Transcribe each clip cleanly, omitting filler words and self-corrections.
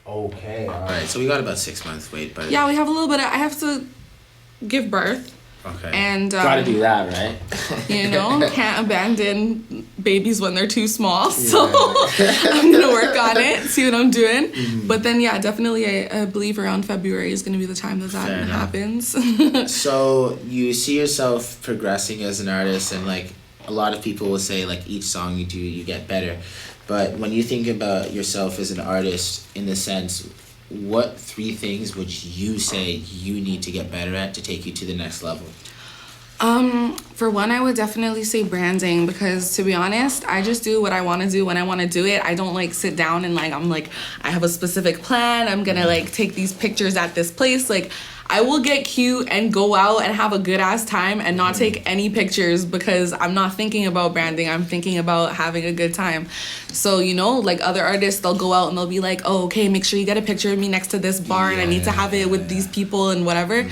Okay, all right. So we got about 6 months wait, but yeah, we have a little bit. I have to give birth. Okay. And gotta do that, right? You know, can't abandon babies when they're too small. So I'm gonna work on it, see what I'm doing. Mm-hmm. But then, yeah, definitely, I believe around February is gonna be the time that happens. So you see yourself progressing as an artist, and like a lot of people will say, like each song you do, you get better. But when you think about yourself as an artist, in the sense, what 3 things would you say you need to get better at to take you to the next level? For one, I would definitely say branding, because to be honest, I just do what I want to do when I want to do it. I don't like sit down and like, I'm like, I have a specific plan. I'm going to like take these pictures at this place. Like, I will get cute and go out and have a good ass time and not take any pictures, because I'm not thinking about branding. I'm thinking about having a good time. So, you know, like other artists, they'll go out and they'll be like, oh, okay, make sure you get a picture of me next to this bar and I need to have it with these people and whatever.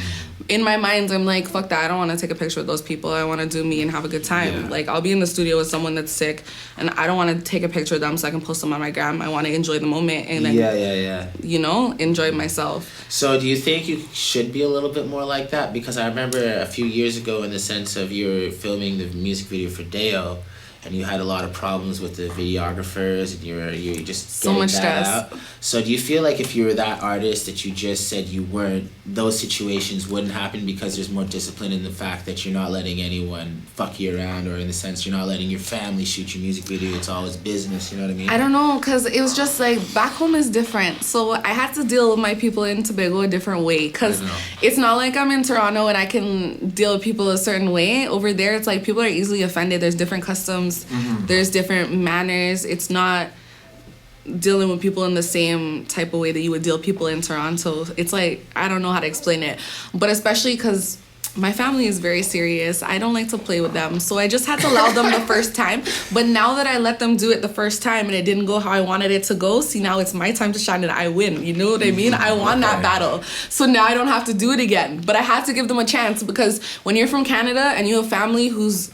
In my mind, I'm like, fuck that. I don't want to take a picture with those people. I want to do me and have a good time. Like, I'll be in the studio with someone that's sick, and I don't want to take a picture of them so I can post them on my gram. I want to enjoy the moment and then, you know, enjoy myself. So do you think you should be a little bit more like that? Because I remember a few years ago, in the sense of you were filming the music video for Deo, and you had a lot of problems with the videographers, and you just so much stress out. So do you feel like if you were that artist that you just said you weren't, those situations wouldn't happen because there's more discipline in the fact that you're not letting anyone fuck you around, or in the sense you're not letting your family shoot your music video, it's always business, you know what I mean? I don't know, because it was just like, back home is different. So I had to deal with my people in Tobago a different way, because it's not like I'm in Toronto and I can deal with people a certain way. Over there, it's like people are easily offended. There's different customs. There's different manners. It's not dealing with people in the same type of way that you would deal with people in Toronto. It's like, I don't know how to explain it, but especially because my family is very serious. I don't like to play with them. So I just had to allow them the first time. But now that I let them do it the first time and it didn't go how I wanted it to go, see, now it's my time to shine and I win. You know what I mean? I won that battle. So now I don't have to do it again. But I had to give them a chance, because when you're from Canada and you have family who's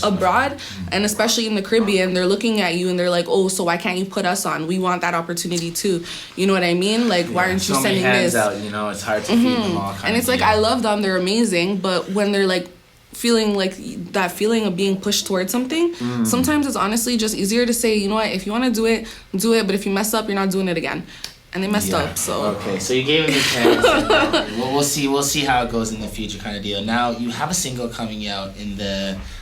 abroad, and especially in the Caribbean, they're looking at you and they're like, oh, so why can't you put us on? We want that opportunity too. You know what I mean? Like, why aren't you sending this? Out, you know, it's hard to feed them all. And it's like, I love them. They're amazing. But when they're like feeling like that feeling of being pushed towards something, sometimes it's honestly just easier to say, you know what, if you want to do it, do it. But if you mess up, you're not doing it again. And they messed up, so. Okay, so you gave it a chance. And, we'll see how it goes in the future, kind of deal. Now, you have a single coming out in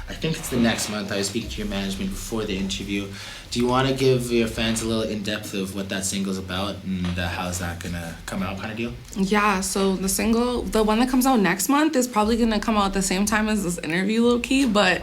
I think it's the next month. I was speaking to your management before the interview. Do you want to give your fans a little in-depth of what that single's about, and how's that going to come out, kind of deal? Yeah, so the single, the one that comes out next month, is probably going to come out at the same time as this interview, low-key, but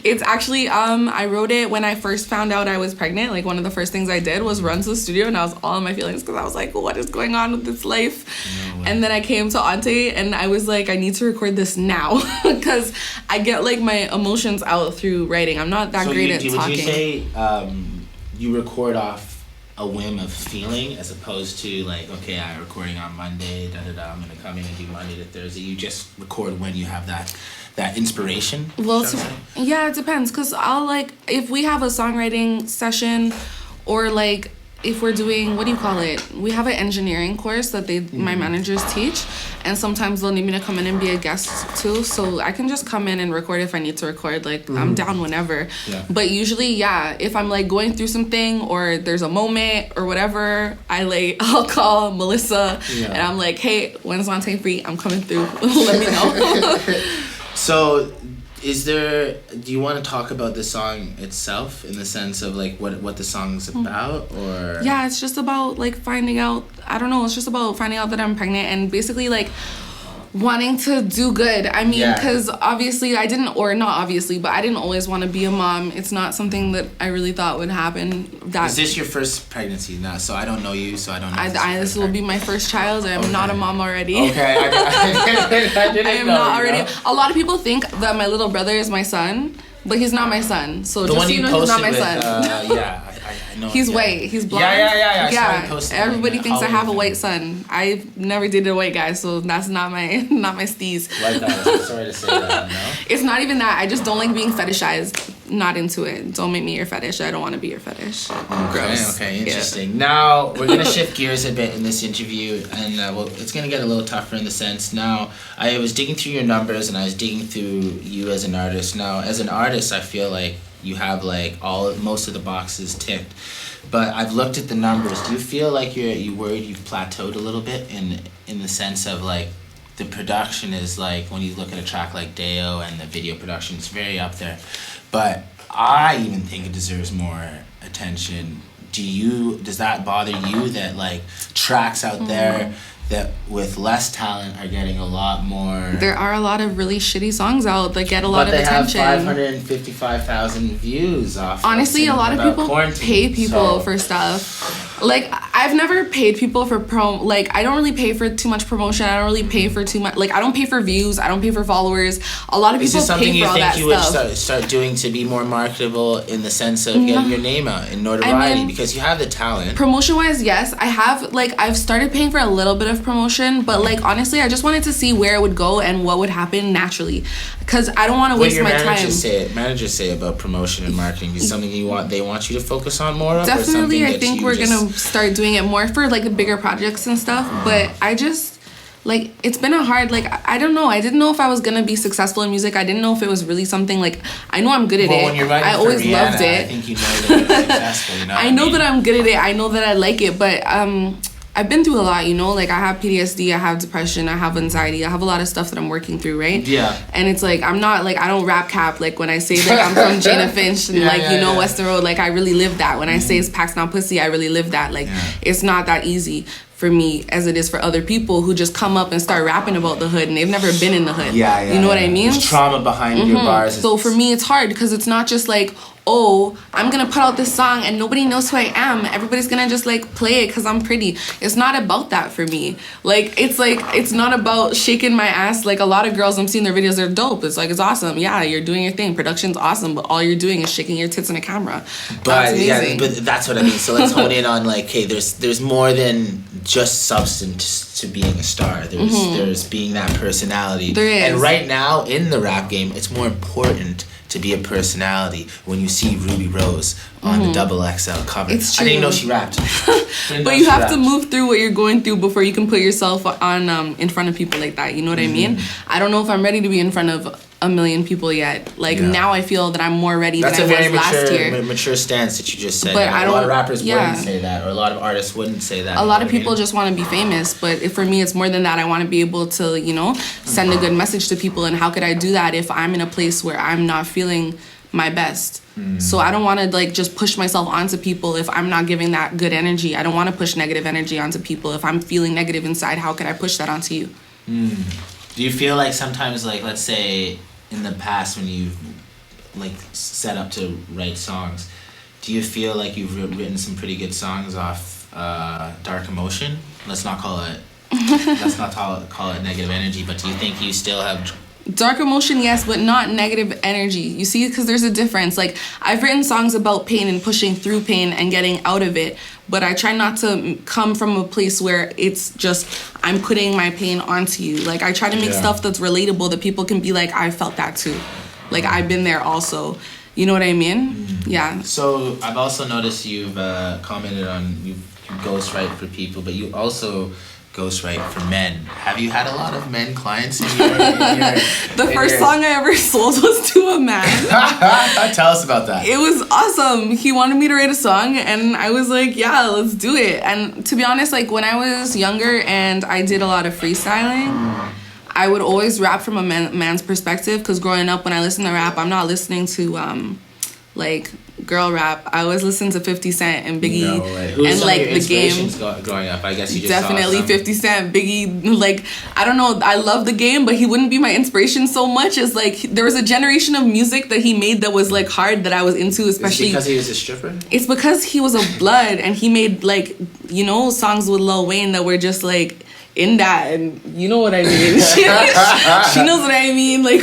it's actually, I wrote it when I first found out I was pregnant. Like, one of the first things I did was run to the studio, and I was all in my feelings, because I was like, what is going on with this life? No way. And then I came to Auntie, and I was like, I need to record this now, because I get, like, my emotions out through writing. I'm not that great at talking. Would you say you record off a whim of feeling, as opposed to like, okay, I'm recording on Monday, I'm gonna come in and do Monday to Thursday? You just record when you have that inspiration? Well, yeah, it depends, because I'll, like, if we have a songwriting session, or like if we're doing, what do you call it? We have an engineering course that my managers teach, and sometimes they'll need me to come in and be a guest too. So I can just come in and record if I need to record. Like, I'm down whenever. Yeah. But usually, yeah, if I'm like going through something or there's a moment or whatever, I'll call Melissa and I'm like, hey, when's Monte free? I'm coming through. Let me know. So, do you want to talk about the song itself, in the sense of like what the song's about, or? Yeah, it's just about like finding out, I don't know, it's just about finding out that I'm pregnant, and basically like wanting to do good. I mean, because obviously I didn't always want to be a mom. It's not something that I really thought would happen. Is this your first pregnancy now? So I don't know you, so I don't know. This will be my first child. I'm not a mom already. Okay, I didn't I am know, not already. A lot of people think that my little brother is my son, but he's not my son. So just so you know, he's not my son. I know. He's white. He's blonde. Yeah. Everybody thinks I have a white son. I've never dated a white guy, so that's not my steez. Like that. Sorry to say that. No? It's not even that. I just don't like being fetishized. not into it. Don't make me your fetish. I don't want to be your fetish. Okay, interesting. Yeah. Now we're gonna shift gears a bit in this interview, and it's gonna get a little tougher in the sense. Now, I was digging through your numbers, and I was digging through you as an artist. Now, as an artist, I feel like you have like most of the boxes ticked. But I've looked at the numbers. Do you feel like you worried you've plateaued a little bit in the sense of like the production is like when you look at a track like Deo and the video production, it's very up there. But I even think it deserves more attention. Does that bother you that like tracks out there that with less talent are getting a lot more? There are a lot of really shitty songs out that get a lot of attention. But they have 555,000 views off. Honestly, a lot of people pay people for stuff. Like, I've never paid people for like, I don't really pay for too much promotion. I don't really pay for too much. Like, I don't pay for views. I don't pay for followers. A lot of people pay for all that stuff. Is this something you think you would start doing to be more marketable in the sense of getting your name out in notoriety? Because you have the talent. Promotion-wise, yes. I've started paying for a little bit of promotion, but like, honestly, I just wanted to see where it would go and what would happen naturally. Because I don't want to waste my time. What your managers say about promotion and marketing is something they want you to focus on more of? Definitely, I think we're going to start doing it more for like the bigger projects and stuff. But I just like, it's been a hard, like, I don't know. I didn't know if I was gonna be successful in music. I didn't know if it was really something, like, I know I'm good at it. When you're I always Rhianna, loved it. I think you know that you're successful, you know. I know that I'm good at it. I know that I like it, but I've been through a lot, you know, like I have PTSD, I have depression, I have anxiety, I have a lot of stuff that I'm working through, right? Yeah. And it's like, I'm not, like, I don't rap cap, like when I say like I'm from Jana Finch and Western Road, like I really live that. When I say it's Paxton Pussy, I really live that. Like, it's not that easy for me as it is for other people who just come up and start rapping about the hood and they've never been in the hood. You know what I mean? There's trauma behind your bars. So for me, it's hard because it's not just like, oh, I'm gonna put out this song and nobody knows who I am. Everybody's gonna just like play it because I'm pretty. It's not about that for me. Like, it's not about shaking my ass. Like, a lot of girls, I'm seeing their videos, they're dope. It's like, it's awesome. Yeah, you're doing your thing. Production's awesome, but all you're doing is shaking your tits in a camera. But yeah, but that's what I mean. So let's hone in on like, hey, there's more than just substance to being a star. There's being that personality. There is. And right now in the rap game, it's more important to be a personality when you see Ruby Rose on the XXL cover. It's true. I didn't know she rapped. But you have to move through what you're going through before you can put yourself on in front of people like that. You know what I mean? I don't know if I'm ready to be in front of a million people yet. Like, now I feel that I'm more ready than I was last year. That's a very mature stance that you just said. But a lot of rappers wouldn't say that, or a lot of artists wouldn't say that. A lot of people just want to be famous, but for me, it's more than that. I want to be able to, you know, send a good message to people. And how could I do that if I'm in a place where I'm not feeling my best? So I don't want to like just push myself onto people if I'm not giving that good energy. I don't want to push negative energy onto people. If I'm feeling negative inside, how can I push that onto you? Do you feel like sometimes, like, let's say in the past when you've like set up to write songs, do you feel like you've written some pretty good songs off Dark Emotion? Let's not call it negative energy, but do you think you still have Dark Emotion? Yes, but not negative energy. You see, because there's a difference. Like, I've written songs about pain and pushing through pain and getting out of it, but I try not to come from a place where it's just I'm putting my pain onto you. Like, I try to make stuff that's relatable that people can be like, I felt that too. Like, I've been there also. You know what I mean? Yeah. So I've also noticed you've commented on you ghostwrite for people, but you also ghostwrite for men. Have you had a lot of men clients in your The first song I ever sold was to a man. Tell us about that. It was awesome. He wanted me to write a song and I was like, yeah, let's do it. And to be honest, like when I was younger and I did a lot of freestyling, I would always rap from a man's perspective, because growing up when I listen to rap, I'm not listening to like girl rap. I always listen to 50 Cent and Biggie. No way. Who's and like the game growing up? I guess you just definitely saw 50 Cent, Biggie. Like, I don't know, I love the game, but he wouldn't be my inspiration so much as like there was a generation of music that he made that was like hard that I was into, especially. Is it because he was a stripper? It's because he was a blood and he made like, you know, songs with Lil Wayne that were just like in that, and you know what I mean. She knows what I mean. Like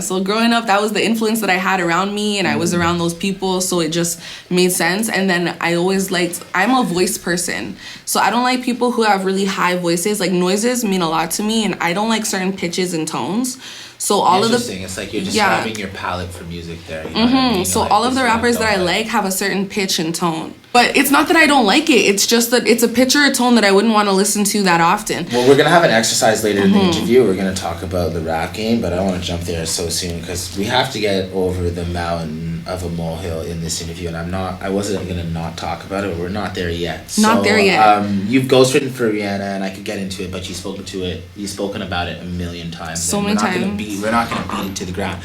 so growing up, that was the influence that I had around me, and I was around those people, so it just made sense. And then I always I'm a voice person, so I don't like people who have really high voices. Like, noises mean a lot to me, and I don't like certain pitches and tones. So all of the interesting. It's like you're describing your palette for music there. You know what I mean? So like, all of the rappers that I like have a certain pitch and tone. But it's not that I don't like it. It's just that it's a pitch or a tone that I wouldn't want to listen to that often. Well, we're going to have an exercise later in the interview. We're going to talk about the rap game, but I don't want to jump there so soon because we have to get over the mountain of a molehill in this interview. And I wasn't going to not talk about it, but we're not there yet. Not there yet. You've ghostwritten for Rhianna, and I could get into it, but you've spoken about it a million times. So many times. We're not going to beat it to the ground.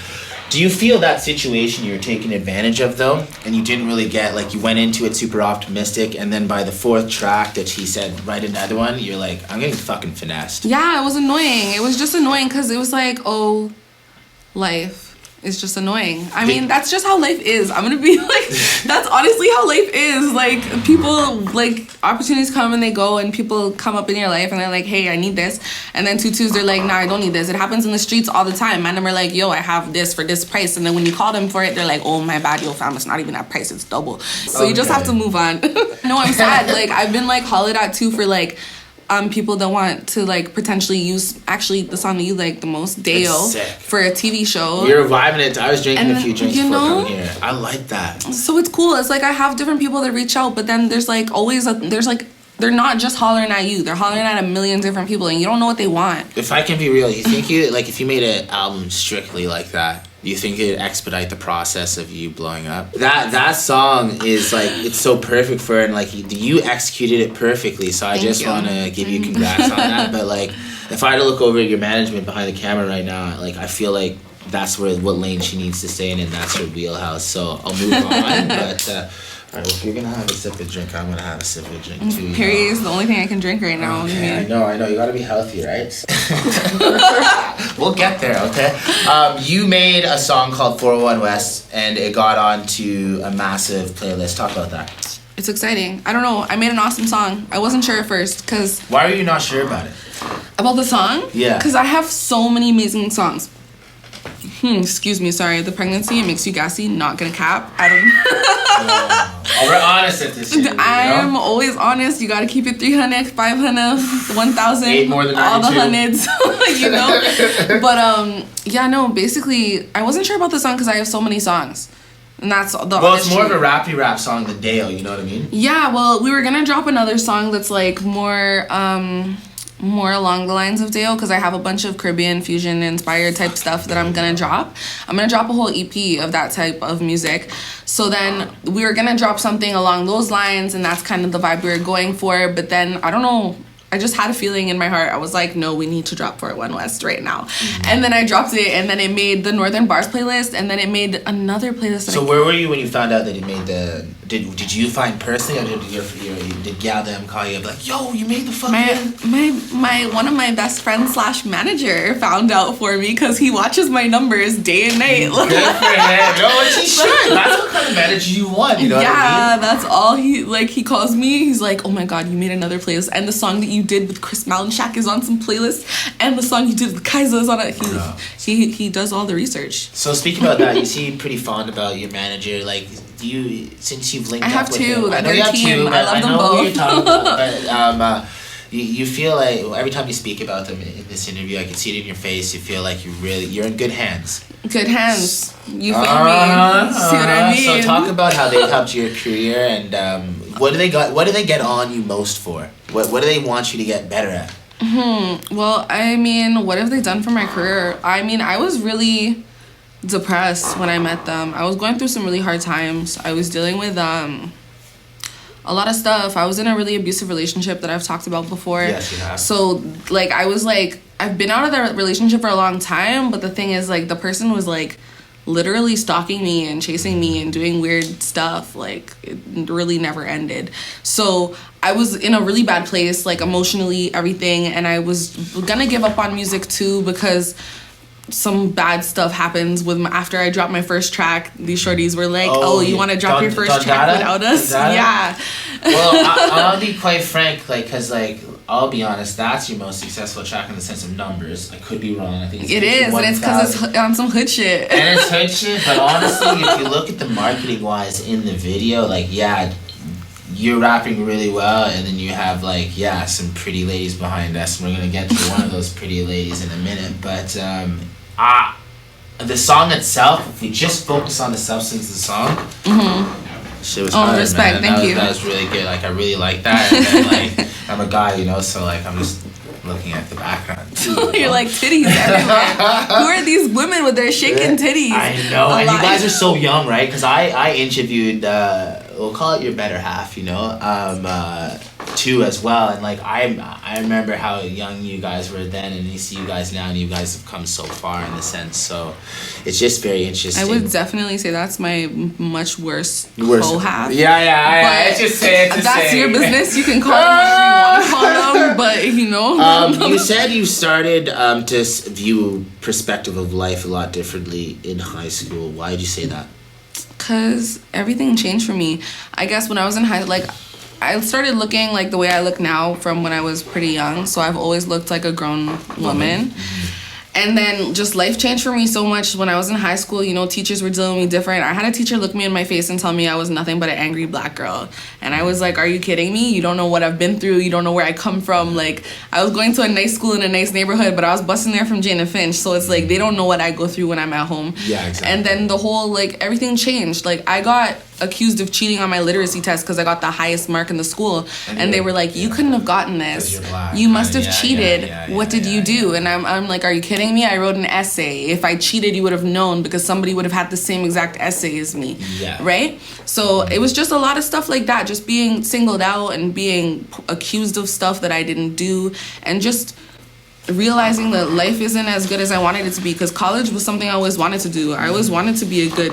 Do you feel that situation you were taken advantage of, though, and you didn't really get, like, you went into it super optimistic, and then by the fourth track that he said, write another one, you're like, I'm getting fucking finessed. Yeah, it was annoying. It was just annoying because it was like, oh, life. It's just annoying. I mean, that's just how life is. I'm gonna be like, that's honestly how life is. Like, people, like, opportunities come and they go, and people come up in your life and they're like, hey, I need this. And then tutus, they're like, nah, I don't need this. It happens in the streets all the time. Man, are like, yo, I have this for this price. And then when you call them for it, they're like, oh, my bad, yo, fam, it's not even that price, it's double. So you just have to move on. No, I'm sad. Like, I've been, like, hollered at too for, like, people that want to like potentially use actually the song that you like the most, Deo, for a TV show. You're vibing it. I was drinking a few drinks before coming here. I like that. So it's cool. It's like I have different people that reach out, but then there's like always there's like they're not just hollering at you. They're hollering at a million different people, and you don't know what they want. If I can be real, you think if you made an album strictly like that, you think it'd expedite the process of you blowing up? That song is like, it's so perfect for it, and like you executed it perfectly. So I just want to give you congrats on that. But like, if I had to look over at your management behind the camera right now, like I feel like that's what lane she needs to stay in, and that's her wheelhouse. So I'll move on. But all right, well, if you're gonna have a sip of drink, I'm gonna have a sip of drink too. Period is the only thing I can drink right now. Okay, I know. You gotta be healthy, right? We'll get there, okay? You made a song called 401 West, and it got onto a massive playlist. Talk about that. It's exciting. I don't know. I made an awesome song. I wasn't sure at first, because... Why are you not sure about it? About the song? Yeah. Because I have so many amazing songs. Excuse me, sorry. The pregnancy, it makes you gassy. Not gonna cap. I don't. We're honest at this. I'm always honest. You gotta keep it 300, 500, 1,000. 8 more than 92. All the hundreds, you know. But yeah, no. Basically, I wasn't sure about the song because I have so many songs, and that's the. Well, it's more of a rappy rap song than Deo. You know what I mean? Yeah. Well, we were gonna drop another song that's like more along the lines of Deo, because I have a bunch of Caribbean fusion inspired type stuff that I'm gonna drop. I'm gonna drop a whole EP of that type of music. So then we were gonna drop something along those lines, and that's kind of the vibe we were going for. But then I don't know, I just had a feeling in my heart. I was like, no, we need to drop 401 West right now. And then I dropped it, and then it made the Northern Bars playlist, and then it made another playlist. So where were you when you found out that it made the... Did you find personally, or did Gal them call you like, yo, you made the fucking... My one of my best friends / manager found out for me, because he watches my numbers day and night. Good for him. No, he should. That's what kind of manager you want, you know what I mean? That's all he calls me. He's like, oh my god, you made another playlist, and the song that you did with Chris Malenshack is on some playlist, and the song you did with Kaiser is on it. He does all the research. So speaking about that, you seem pretty fond about your manager. Like, since you've linked up with him, I know you have two. I love them both. What you're talking about, but you feel like every time you speak about them in this interview, I can see it in your face. You feel like you're in good hands. Good hands. You feel me? See what I mean? So talk about how they've helped your career, and what do they get on you most for? What do they want you to get better at? Well, I mean, what have they done for my career? I mean, I was really depressed when I met them. I was going through some really hard times. I was dealing with a lot of stuff. I was in a really abusive relationship that I've talked about before. Yes, you have. So, like, I've been out of that relationship for a long time, but the thing is, like, the person was, like, literally stalking me and chasing me and doing weird stuff. Like, it really never ended. So I was in a really bad place, like, emotionally, everything, and I was gonna give up on music too, because some bad stuff happens after I dropped my first track. These shorties were like, oh you want to drop your first track without us? Yeah. Well, I'll be quite frank, like, because, like, I'll be honest, that's your most successful track in the sense of numbers. I could be wrong. I think it's it is, and it's because it's on some hood shit. And it's hood shit, but honestly, if you look at the marketing wise in the video, like, yeah, you're rapping really well, and then you have, like, some pretty ladies behind us, and we're gonna get to one of those pretty ladies in a minute, but the song itself, if we just focus on the substance of the song, shit was hard, respect, man. thank you. That was really good. Like, I really like that. And then, like, I'm a guy, you know, so, like, I'm just looking at the background, too. You're like, titties everywhere. Who are these women with their shaking titties? I know. And you guys are so young, right? Because I interviewed, we'll call it your better half, you know, too, as well. And, like, I remember how young you guys were then, and you see you guys now, and you guys have come so far in the sense. So it's just very interesting. I would definitely say that's my much worse co-half. Yeah. It's just saying. That's your business. You can call them whatever you want to call them, but you know. You said you started to view perspective of life a lot differently in high school. Why did you say that? Because everything changed for me. I guess when I was in I started looking like the way I look now from when I was pretty young. So I've always looked like a grown woman. And then just life changed for me so much when I was in high school. You know, teachers were dealing with me different. I had a teacher look me in my face and tell me I was nothing but an angry black girl. And I was like, are you kidding me? You don't know what I've been through. You don't know where I come from. Like, I was going to a nice school in a nice neighborhood, but I was busting there from Jane and Finch. So it's like, they don't know what I go through when I'm at home. Yeah, exactly. And then the whole, like, everything changed. Like, I got accused of cheating on my literacy test because I got the highest mark in the school, and they were like, you couldn't have gotten this, you must have cheated. What did you do? And I'm like, are you kidding me? I wrote an essay. If I cheated, you would have known, because somebody would have had the same exact essay as me. Right? So it was just a lot of stuff like that, just being singled out and being accused of stuff that I didn't do, and just realizing that life isn't as good as I wanted it to be, because college was something I always wanted to do. I always wanted to be a good...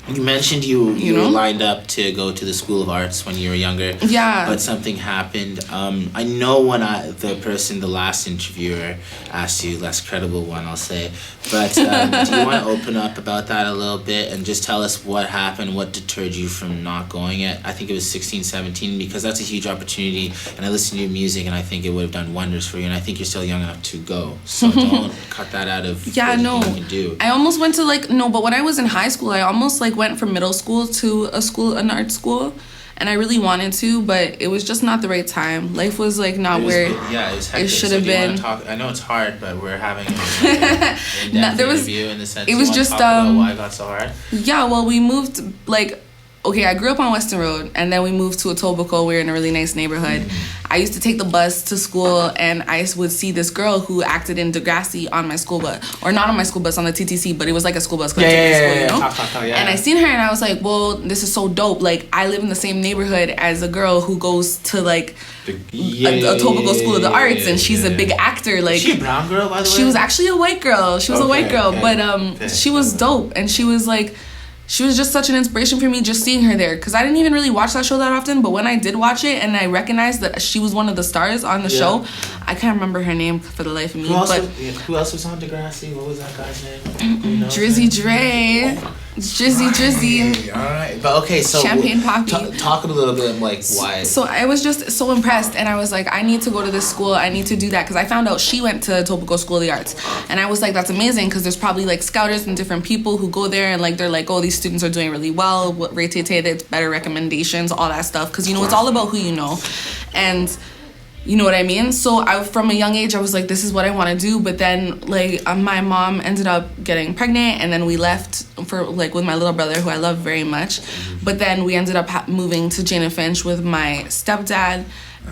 You mentioned you were lined up to go to the School of Arts when you were younger. Yeah. But something happened. I know when the last interviewer asked you, less credible one, I'll say, but do you want to open up about that a little bit and just tell us what happened, what deterred you from not going at, I think it was 16, 17, because that's a huge opportunity, and I listen to your music and I think it would have done wonders for you, and I think you're still young enough to go, so don't cut that out of what you can do. I almost went to but when I was in high school, I almost went from middle school to an art school, and I really wanted to, but it was just not the right time. Life was not where it should have been. I know it's hard, but we're having an in-depth interview in the sense. It was just why it got so hard. Yeah, well, we moved I grew up on Weston Road, and then we moved to Etobicoke. We were in a really nice neighborhood. I used to take the bus to school, and I would see this girl who acted in Degrassi on my school bus. Or not on my school bus, on the TTC, but it was like a school bus. And I seen her, and I was like, well, this is so dope. Like, I live in the same neighborhood as a girl who goes to, a Etobicoke School of the Arts, and she's a big actor. Like, is she a brown girl, by the way? She was actually a white girl. She was a white girl, but she was dope, and she was she was just such an inspiration for me, just seeing her there, because I didn't even really watch that show that often, but when I did watch it and I recognized that she was one of the stars on the show, I can't remember her name for the life of me. Who else was on Degrassi? What was that guy's name? Drizzy Dre. Drizzy. All right. But okay, so Champagne Poppy. Talk a little bit why. So I was just so impressed, and I was like, I need to go to this school. I need to do that, because I found out she went to Etobicoke School of the Arts, and I was like, that's amazing, because there's probably scouters and different people who go there, and they're like, oh, these students are doing really well. What rated it's better recommendations, all that stuff, because it's all about who you know, and. You know what I mean? So from a young age, I was like, this is what I want to do. But then, my mom ended up getting pregnant, and then we left for, with my little brother, who I love very much. But then we ended up moving to Jane and Finch with my stepdad,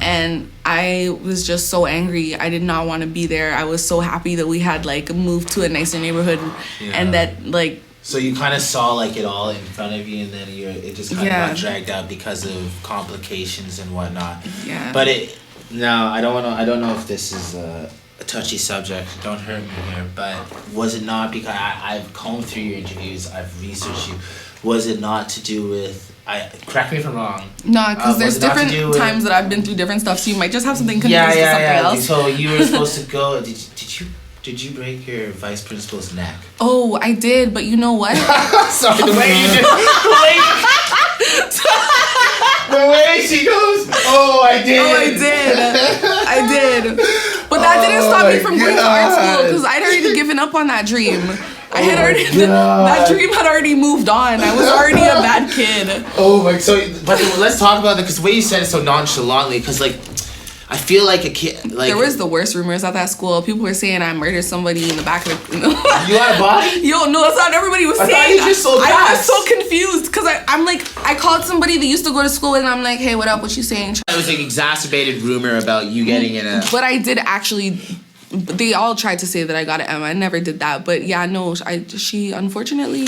and I was just so angry. I did not want to be there. I was so happy that we had, moved to a nicer neighborhood, and that, So you kind of saw it all in front of you, and then it just kind of got dragged out because of complications and whatnot. Yeah. But now, I don't know if this is a touchy subject, don't hurt me here, but was it not, because I've combed through your interviews, I've researched you, was it not to do with, correct me if I'm wrong. No, because there's different times that I've been through different stuff, so you might just have something confused with something else. So you were supposed to go, did you break your vice principal's neck? Oh, I did, but you know what? Sorry, the way you did. The way she goes, I did. But that didn't stop me from going to art school, because I'd already given up on that dream. That dream had already moved on. I was already a bad kid. But let's talk about that, because the way you said it so nonchalantly, because I I feel like a kid. Like there was the worst rumors at that school. People were saying I murdered somebody in the back of the. You had a body? Yo, no, that's not everybody was saying. I was so confused because I'm like, I called somebody that used to go to school with, and I'm like, hey, what up? What you saying? It was an exacerbated rumor about you getting in a. But I did actually. They all tried to say that I got an M. I never did that. But yeah, no, she unfortunately.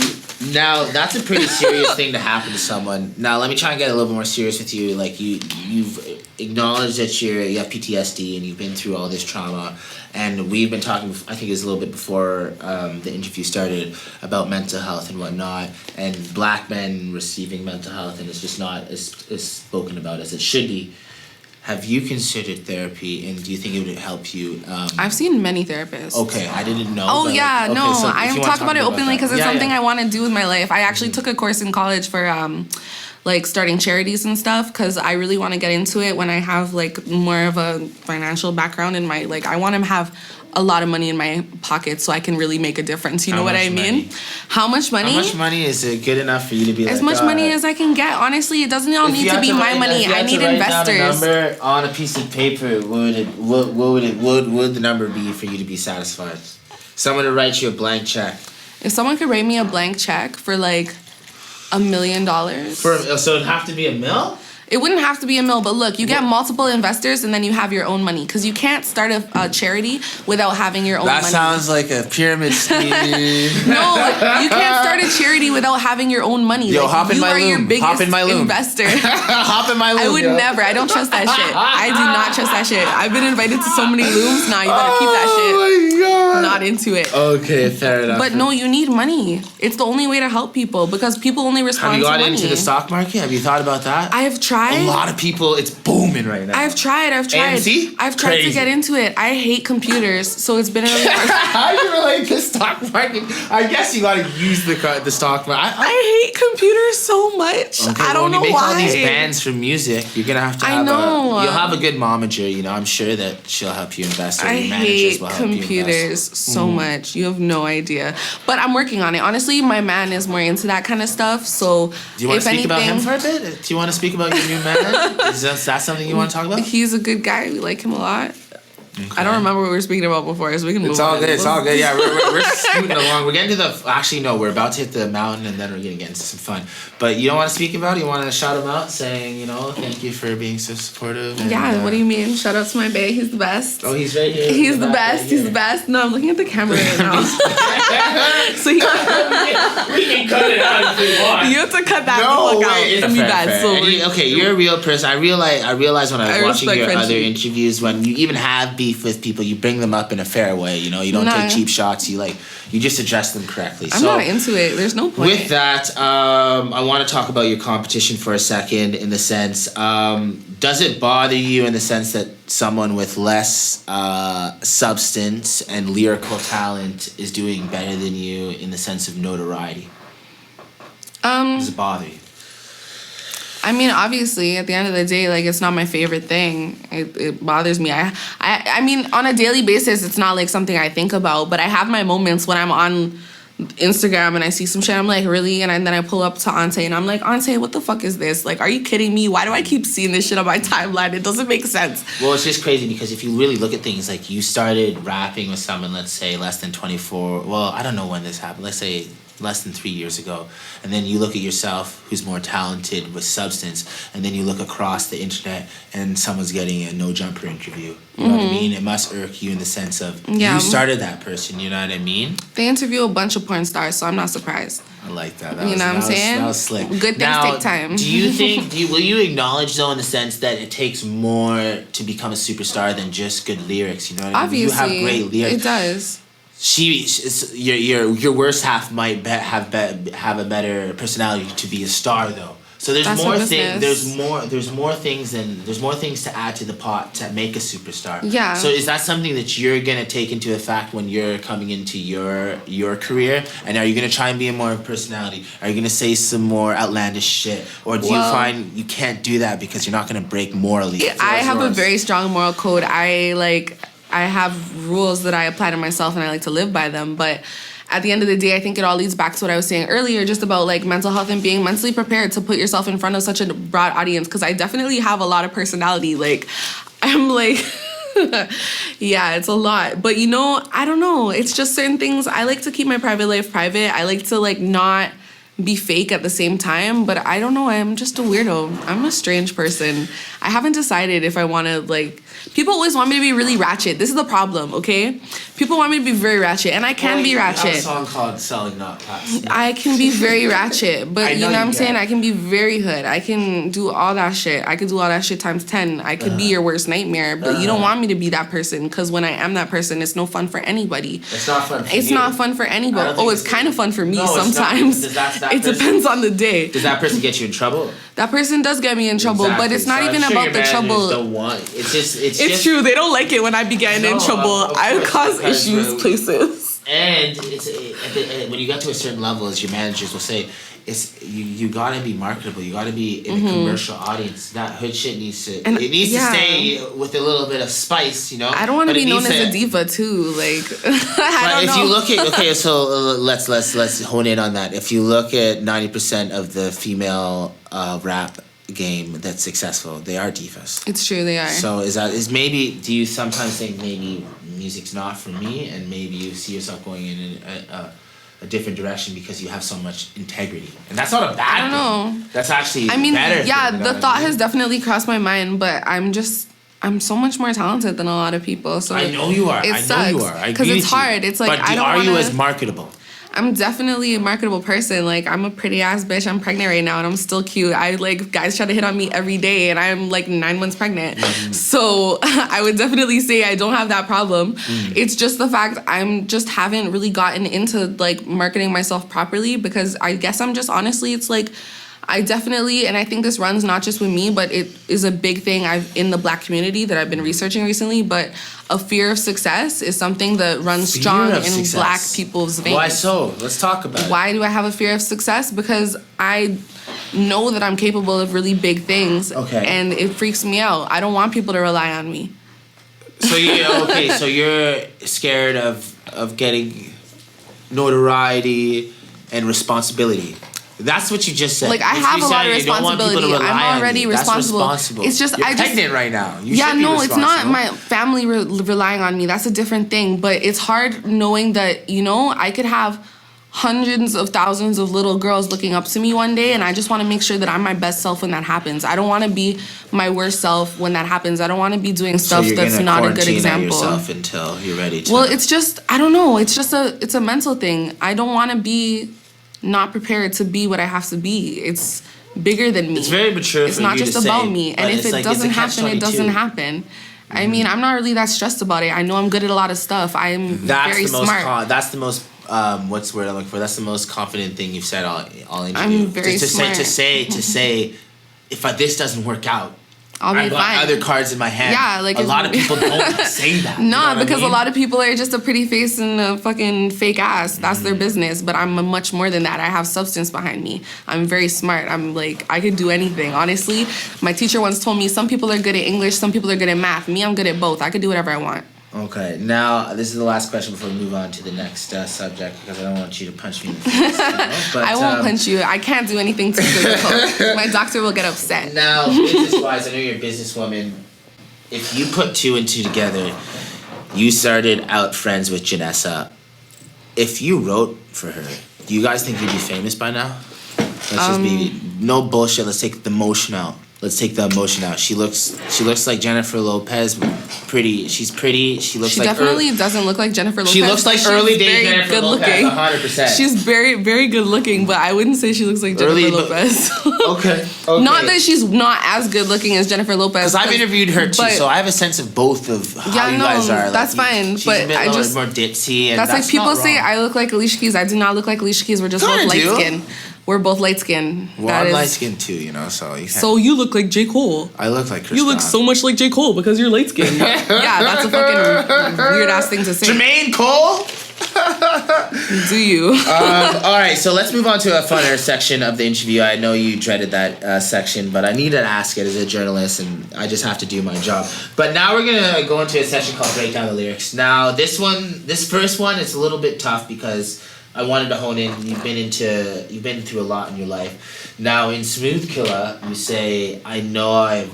Now, that's a pretty serious thing to happen to someone. Now, let me try and get a little more serious with you. Like, you've acknowledged that you have PTSD and you've been through all this trauma. And we've been talking, I think it was a little bit before the interview started, about mental health and whatnot. And black men receiving mental health, and it's just not as spoken about as it should be. Have you considered therapy, and do you think it would help you? I've seen many therapists. Okay, I didn't know. Oh yeah, no, so I'm talking about it openly because it's something I want to do with my life. I actually took a course in college for like starting charities and stuff because I really want to get into it when I have like more of a financial background in my like I want to have a lot of money in my pocket so I can really make a difference. You know what I mean? How much money? How much money is it good enough for you to be as much money as I can get? Honestly, it doesn't all need to be my money. I need investors. Down a number on a piece of paper, what would the number be for you to be satisfied? Someone to write you a blank check. If someone could write me a blank check for like $1 million. So it'd have to be $1 million? It wouldn't have to be $1 million, but look, you get multiple investors and then you have your own money because you can't start a charity without having your own money. That sounds like a pyramid scheme. No, you can't start a charity without having your own money. Yo, hop in my loom. Your biggest hop in my loom. Investor. Hop in my loom. I would never. I don't trust that shit. I do not trust that shit. I've been invited to so many looms. Nah, you better keep that shit. Oh my god. Not into it. Okay, fair enough. But no, you need money. It's the only way to help people because people only respond to money. Have you got into the stock market? Have you thought about that? I have tried. A lot of people. It's booming right now. I've tried. AMC? I've tried to get into it. I hate computers, so it's been really hard. How do you relate to stock market? I guess you gotta use the stock market. I hate computers so much. Okay, I don't know why. When you make all these bands for music, you're gonna have to have you'll have a good momager, you know. I'm sure that she'll help you invest, or your managers will help you invest. I hate computers so much. You have no idea. But I'm working on it. Honestly, my man is more into that kind of stuff, so do you want to speak about him for a bit? Do you want to speak about your new man? Is that something you want to talk about? He's a good guy. We like him a lot. Okay. I don't remember what we were speaking about before, so we can move on. It's all good. It's all good. Yeah, we're scooting along. We're getting to the... Actually, no, we're about to hit the mountain, and then we're going to get into some fun. But you don't want to speak about it? You want to shout him out, saying, you know, thank you for being so supportive? And, yeah, what do you mean? Shout out to my bae. He's the best. Oh, he's right here. He's the best. Right, he's the best. No, I'm looking at the camera right now. So we can cut it out if we want. You have to cut that out. It's me bad. So okay, you're a real person. I realized when I was watching your other interviews, when you even have beef with people, you bring them up in a fair way, you know. You don't take cheap shots. You just address them correctly. I'm not into it. There's no point. With that, I want to talk about your competition for a second. In the sense, does it bother you in the sense that someone with less substance and lyrical talent is doing better than you in the sense of notoriety? Does it bother you? I mean, obviously, at the end of the day, like, it's not my favorite thing. It bothers me. I mean, on a daily basis, it's not, like, something I think about. But I have my moments when I'm on Instagram and I see some shit. I'm like, really? And then I pull up to Ante and I'm like, Ante, what the fuck is this? Like, are you kidding me? Why do I keep seeing this shit on my timeline? It doesn't make sense. Well, it's just crazy because if you really look at things, like, you started rapping with someone, let's say, less than 24. Well, I don't know when this happened. Let's say less than 3 years ago, and then you look at yourself who's more talented with substance, and then you look across the internet and someone's getting a no jumper interview. You know what I mean? It must irk you in the sense of you started that person, you know what I mean? They interview a bunch of porn stars, so I'm not surprised. I like that. You know what I'm saying? That was slick. Good things take time. Do you think will you acknowledge though in the sense that it takes more to become a superstar than just good lyrics, you know what I mean? Obviously, you have great lyrics. It does. Your worst half might have a better personality to be a star though. So there's more things. There's more things to add to the pot to make a superstar. Yeah. So is that something that you're gonna take into effect when you're coming into your career? And are you gonna try and be a more personality? Are you gonna say some more outlandish shit, or do you find you can't do that because you're not gonna break morally? I have a very strong moral code. I have rules that I apply to myself and I like to live by them. But at the end of the day, I think it all leads back to what I was saying earlier, just about like mental health and being mentally prepared to put yourself in front of such a broad audience. Because I definitely have a lot of personality. Like, I'm like, yeah, it's a lot. But you know, I don't know. It's just certain things. I like to keep my private life private. I like to like not be fake at the same time, but I don't know, I'm just a weirdo. I'm a strange person. I haven't decided if I want to like, people always want me to be really ratchet. This is the problem, okay? People want me to be very ratchet, and I can be ratchet. I have a song called Selling Not Packs. I can be very ratchet, but you know what I'm saying? Can. I can be very hood. I can do all that shit. I could do all that shit times 10. I could be your worst nightmare, but you don't want me to be that person, because when I am that person, it's no fun for anybody. It's not fun for It's you. not fun for anybody. Oh, it's kind of fun for me No, sometimes. It's not, it depends on the day. Does that person get you in trouble? That person does get me in trouble, but it's not even about the trouble. Don't want. It's just true. They don't like it when I be getting in trouble. I cause issues places. And when you get to a certain level, as your managers will say, you gotta be marketable. You gotta be in a commercial audience. That hood shit needs to to stay with a little bit of spice, you know. I don't want to be known as a diva too. Like, I don't know. You look at so let's hone in on that. If you look at 90% of the female rap game that's successful, they are divas. It's true, they are. So do you sometimes think maybe music's not for me, and maybe you see yourself going in a different direction because you have so much integrity, and that's not a bad thing. I don't know. That's actually better. Yeah, the thought has definitely crossed my mind, but I'm so much more talented than a lot of people. So I know you are. It sucks because it's hard. It's like, but are you as marketable? I'm definitely a marketable person. Like, I'm a pretty ass bitch. I'm pregnant right now and I'm still cute. Guys try to hit on me every day and I'm like 9 months pregnant. Mm-hmm. So I would definitely say I don't have that problem. It's just the fact I'm just haven't really gotten into like marketing myself properly, because I guess I'm just honestly, it's like, I definitely, and I think this runs not just with me, but it is a big thing in the Black community that I've been researching recently, but a fear of success is something that runs strong in Black people's veins. Why so? Let's talk about it. Why do I have a fear of success? Because I know that I'm capable of really big things, and it freaks me out. I don't want people to rely on me. So you're scared of getting notoriety and responsibility. That's what you just said. Like, I have a lot of responsibility. I'm already responsible. It's just you're pregnant right now. It's not my family relying on me. That's a different thing. But it's hard knowing that, you know, I could have hundreds of thousands of little girls looking up to me one day, and I just want to make sure that I'm my best self when that happens. I don't want to be my worst self when that happens. I don't want to be doing stuff that's not a good example. Yourself until you're ready to. Well, it's just, I don't know. It's just it's a mental thing. I don't want to be not prepared to be what I have to be. It's bigger than me. It's very mature. It's not just about me. And if it doesn't happen, it doesn't happen. I mean, I'm not really that stressed about it. I know I'm good at a lot of stuff. I'm very smart. That's the most what's the word I'm looking for? That's the most confident thing you've said all interview. I'm very smart. To say if this doesn't work out, I'll be I've got fine. Other cards in my hand. Yeah, like a lot of people don't say that. No, because a lot of people are just a pretty face and a fucking fake ass. That's their business. But I'm much more than that. I have substance behind me. I'm very smart. I'm like, I could do anything. Honestly, my teacher once told me some people are good at English, some people are good at math. Me, I'm good at both. I could do whatever I want. Okay, now this is the last question before we move on to the next subject, because I don't want you to punch me in the face. But, I won't punch you. I can't do anything too physical. My doctor will get upset. Now, business-wise, I know you're a businesswoman. If you put two and two together, you started out friends with Janessa. If you wrote for her, do you guys think you'd be famous by now? Let's just be no bullshit. Let's take the emotion out. She looks like Jennifer Lopez. Pretty. She's pretty. She definitely doesn't look like Jennifer Lopez. She looks like early day Jennifer Lopez. 100%. She's very, very good looking, but I wouldn't say she looks like Jennifer Lopez. Okay. Not that she's not as good looking as Jennifer Lopez. Because I've interviewed her too, so I have a sense of both of how you guys are. Like, that's fine. She's but a bit more ditzy. And that's like people say I look like Alicia Keys. I do not look like Alicia Keys. We're just both light skinned. We're both light skinned. Well, I'm light skinned too, you know, so you can't. So you look like J. Cole. I look like Chris You look so much like J. Cole because you're light skinned. Yeah, that's a fucking weird ass thing to say. Jermaine Cole? Do you? All right, so let's move on to a funner section of the interview. I know you dreaded that section, but I need to ask it as a journalist, and I just have to do my job. But now we're going to go into a section called Break Down the Lyrics. Now, this first one, it's a little bit tough because I wanted to hone in. You've been through a lot in your life. Now in Smooth Killer, you say, I know I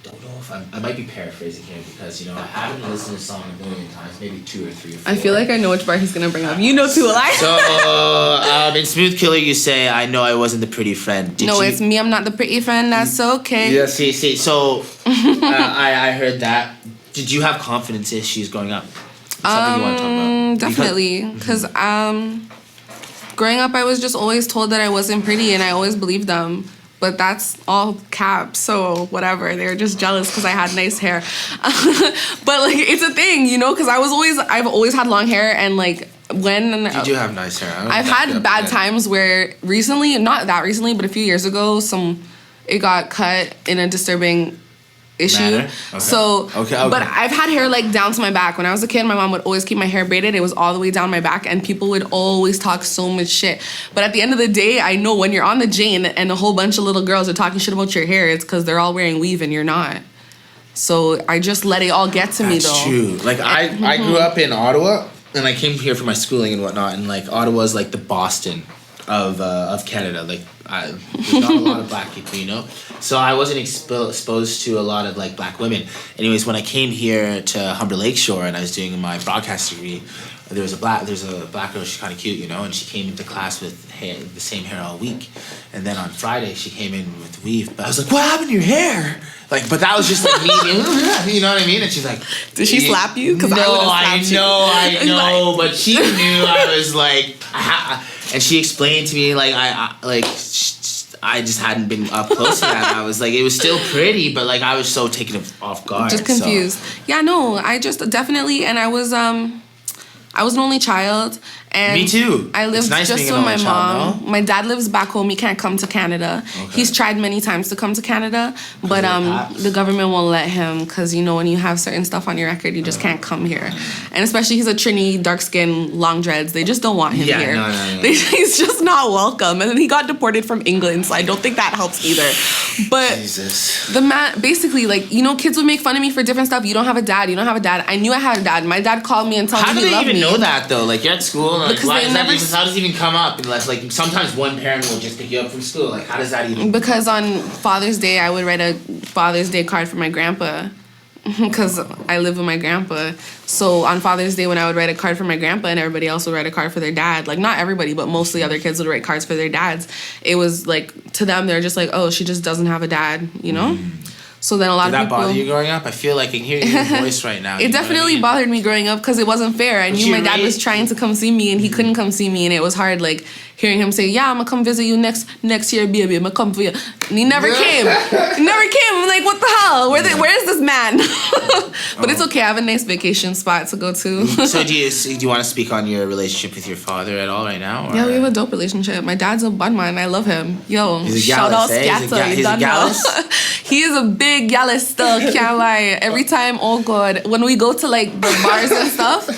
don't know if I might be paraphrasing here because I haven't listened to the song a million times, maybe 2 or 3 or 4. I feel like I know which bar he's gonna bring up. You know too, like. So in Smooth Killer, you say, I know I wasn't the pretty friend. It's me. I'm not the pretty friend. That's okay. Yeah. See. So I heard that. Did you have confidence issues growing up? Something you want to talk about? Definitely, because growing up, I was just always told that I wasn't pretty, and I always believed them. But that's all cap, so whatever. They were just jealous because I had nice hair. But like, it's a thing, because I've always had long hair, and like when you do have nice hair. I've had bad times where recently, not that recently, but a few years ago, it got cut in a disturbing issue. Okay. So, okay. But I've had hair like down to my back. When I was a kid, my mom would always keep my hair braided. It was all the way down my back, and people would always talk so much shit. But at the end of the day, I know when you're on the Jane and a whole bunch of little girls are talking shit about your hair, it's because they're all wearing weave and you're not. So I just let it all get to me, though. That's true. Like I grew up in Ottawa, and I came here for my schooling and whatnot. And like Ottawa's like the Boston of Canada. Like there's not a lot of black people, So I wasn't exposed to a lot of like black women. Anyways, when I came here to Humber Lakeshore and I was doing my broadcast degree, there's a black girl. She's kind of cute, and she came into class with the same hair all week. And then on Friday she came in with weave. But I was like, "What happened to your hair?" Like, but that was just like me, you know what I mean? And she's like, "Did she slap you?" No, I know, but she knew I was like, and she explained to me like I just hadn't been up close to that. I was like, it was still pretty, but like I was so taken off guard. Just confused. So. Yeah, no, I just definitely, and I was an only child. And me too. I lived just with my mom. No? My dad lives back home. He can't come to Canada. Okay. He's tried many times to come to Canada, but the government won't let him because when you have certain stuff on your record, you just can't come here. And especially he's a Trini, dark skin, long dreads. They just don't want him here. No. He's just not welcome. And then he got deported from England, so I don't think that helps either. But Jesus. The man, basically, like kids would make fun of me for different stuff. You don't have a dad. You don't have a dad. I knew I had a dad. My dad called me and told me he loved me. How do they even know that though? Like you're at school. Like, how does it even come up? Unless like sometimes one parent will just pick you up from school. Like how does that even? Because on Father's Day I would write a Father's Day card for my grandpa, because I live with my grandpa. So on Father's Day when I would write a card for my grandpa and everybody else would write a card for their dad, like not everybody but mostly other kids would write cards for their dads. It was like to them they're just like, oh, she just doesn't have a dad, So then a lot of people... Did that bother you growing up? I feel like I can hear your voice right now. It definitely bothered me growing up because it wasn't fair. I knew my dad was trying to come see me and he couldn't come see me, and it was hard, like, hearing him say, yeah, I'm going to come visit you next year, baby. I'm going to come for you. And he never came. He never came. I'm like, what the hell? Where is this man? But it's okay. I have a nice vacation spot to go to. So do you want to speak on your relationship with your father at all right now? Or? Yeah, we have a dope relationship. My dad's a bun man. I love him. Yo, shout out Scatter. He's a gallus? He is a big gallus still. Can't lie. Every time, oh God, when we go to like the bars and stuff,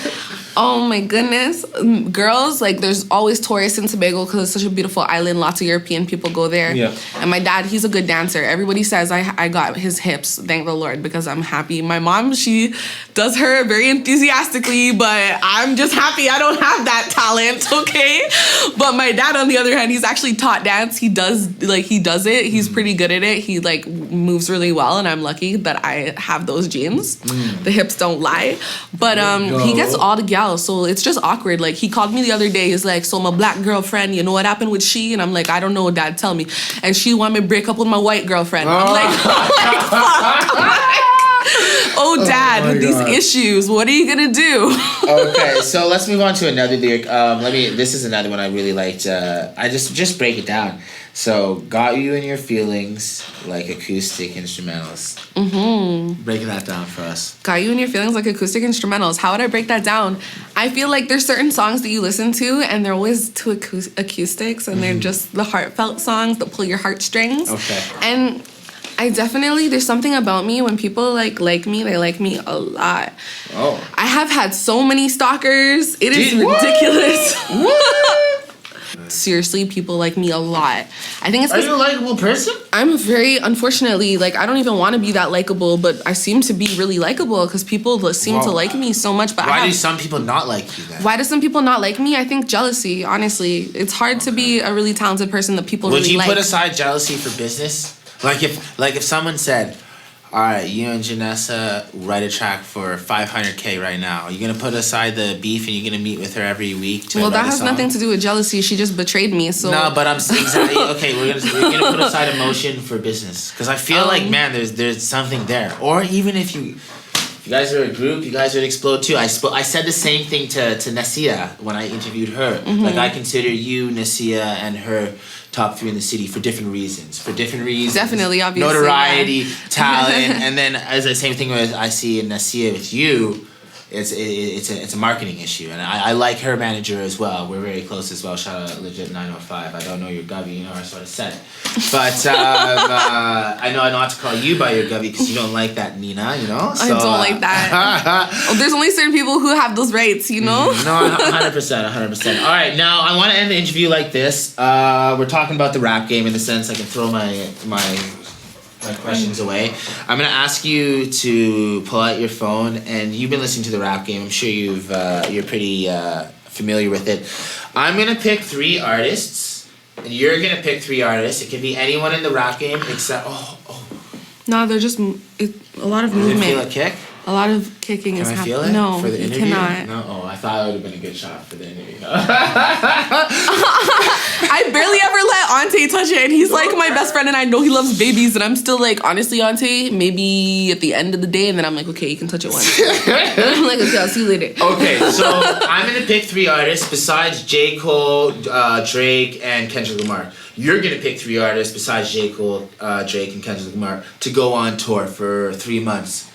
oh my goodness, girls, like there's always tourists in Tobago because it's such a beautiful island. Lots of European people go there. Yeah. And my dad, he's a good dancer. Everybody says I got his hips, thank the Lord, because I'm happy. My mom, she does her very enthusiastically, but I'm just happy I don't have that talent, okay? But my dad, on the other hand, he's actually taught dance. He does it. He's pretty good at it. He like moves really well, and I'm lucky that I have those genes. The hips don't lie. But he gets all the gals. So it's just awkward. Like he called me the other day. He's like, so my black girlfriend, you know what happened with she? And I'm like, I don't know, Dad, tell me. And she want me to break up with my white girlfriend. I'm like, oh Dad, these issues, what are you gonna do? Okay, so let's move on to another lyric. This is another one I really liked. I just break it down. So, got you in your feelings like acoustic instrumentals. Breaking that down for us. Got you in your feelings like acoustic instrumentals. How would I break that down? I feel like there's certain songs that you listen to and they're always to acoustics and they're just the heartfelt songs that pull your heartstrings. Okay. And I definitely, there's something about me when people like me, they like me a lot. Oh. I have had so many stalkers. It is ridiculous. What? seriously, people like me a lot. I think it's. Are you a likable person? I'm very, unfortunately, like, I don't even want to be that likable, but I seem to be really likable because people seem to like me so much. But why do some people not like you then? Why do some people not like me? I think jealousy, honestly. It's hard to be a really talented person that people really like. Would you put aside jealousy for business? Like if someone said, all right, you and Janessa write a track for $500K right now. Are you going to put aside the beef and you're going to meet with her every week to Well, write that has nothing to do with jealousy. She just betrayed me, so... No, but I'm exactly... Okay, we're going to put aside emotion for business. Because I feel like, man, there's something there. Or even if you guys are a group, you guys would explode too. I said the same thing to Nasia when I interviewed her. Mm-hmm. Like, I consider you, Nasia, and her top 3 in the city for different reasons. Definitely, obviously. Notoriety, talent, and then as the same thing with I see in Nasia with you, it's a marketing issue, and I like her manager as well. We're very close as well. Shout out Legit 905. I don't know your gubby, you know, I sort of said it, but I know not to call you by your gubby because you don't like that, Nina. You know, so, I don't like that. There's only certain people who have those rights, you know. No, 100%. All right, now I want to end the interview like this. We're talking about the rap game in the sense I can throw my questions away. I'm gonna ask you to pull out your phone, and you've been listening to the rap game. I'm sure you're pretty familiar with it. I'm gonna pick 3 artists, and you're gonna pick 3 artists. It can be anyone in the rap game except No, they're just a lot of movement. Does it feel a kick? A lot of kicking is happening. Can I feel it? No, for the interview? you cannot. No, I thought it would have been a good shot for the interview. I barely ever let Ante touch it, and he's like my best friend, and I know he loves babies, and I'm still like, honestly, Ante, maybe at the end of the day, and then I'm like, okay, you can touch it once. I'm like, okay, I'll see you later. Okay, so I'm gonna pick 3 artists besides J. Cole, Drake, and Kendrick Lamar. You're gonna pick 3 artists besides J. Cole, Drake, and Kendrick Lamar to go on tour for 3 months.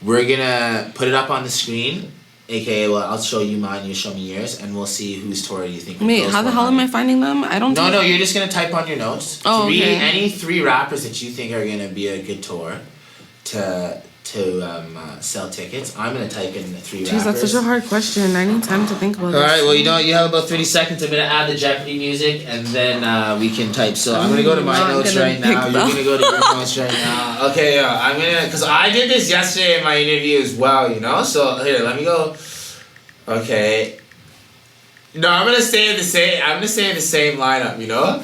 We're gonna put it up on the screen, aka, well, I'll show you mine, you show me yours, and we'll see whose tour you think. Wait, how the hell am I finding them? I don't. No, you're just gonna type on your notes. Oh, okay. Any 3 rappers that you think are gonna be a good tour to sell tickets. I'm gonna type in the 3 rappers. Jeez, that's such a hard question. I need time to think about this. All right, well, you know what? You have about 30 seconds. I'm gonna add the Jeopardy music, and then we can type. So I'm gonna go to my notes right now. You're gonna go to your notes right now. Okay, yeah, I'm gonna, cause I did this yesterday in my interview as well. You know, so here, let me go. Okay. No, I'm gonna stay in the same. I'm gonna stay in the same lineup. You know,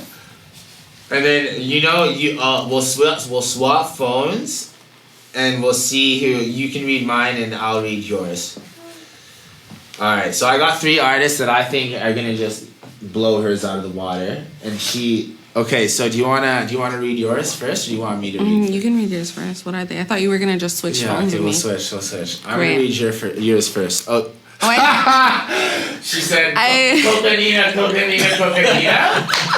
and then we'll swap phones. And we'll see who you can read mine and I'll read yours. All right, so I got 3 artists that I think are gonna just blow hers out of the water. And okay. So do you wanna read yours first, or do you want me to read? You can read yours first. What are they? I thought you were gonna just switch phones okay, with me. we'll switch. I'm gonna read yours first. Oh. She said, Cocanina,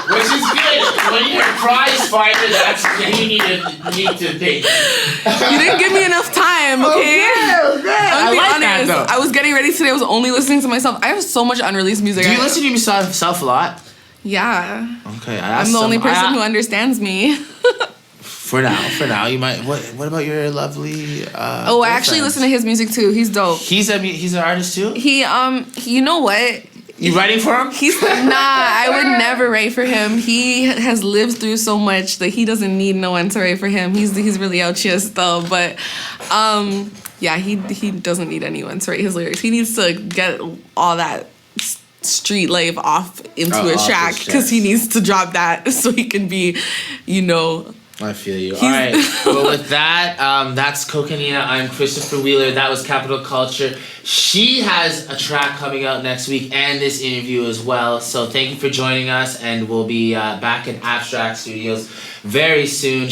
which is good. When you're a prize fighter, that's what you need to think. You didn't give me enough time, okay? Okay. I'm like honest. that, though. I was getting ready today. I was only listening to myself. I have so much unreleased music. Do you listen to yourself a lot? Yeah. Okay, I'm the only person who understands me. For now, you might. What about your lovely? I actually listen to his music too. He's dope. He's an artist too. He you know what? You writing for him? I would never write for him. He has lived through so much that he doesn't need no one to write for him. He's really out here still, but yeah, he doesn't need anyone to write his lyrics. He needs to get all that street life off into a track because he needs to drop that so he can be, I feel you. All right. Well, with that, that's Cocanina. I'm Christopher Wheeler. That was Capital Culture. She has a track coming out next week and this interview as well. So thank you for joining us, and we'll be back in Abstract Studios very soon.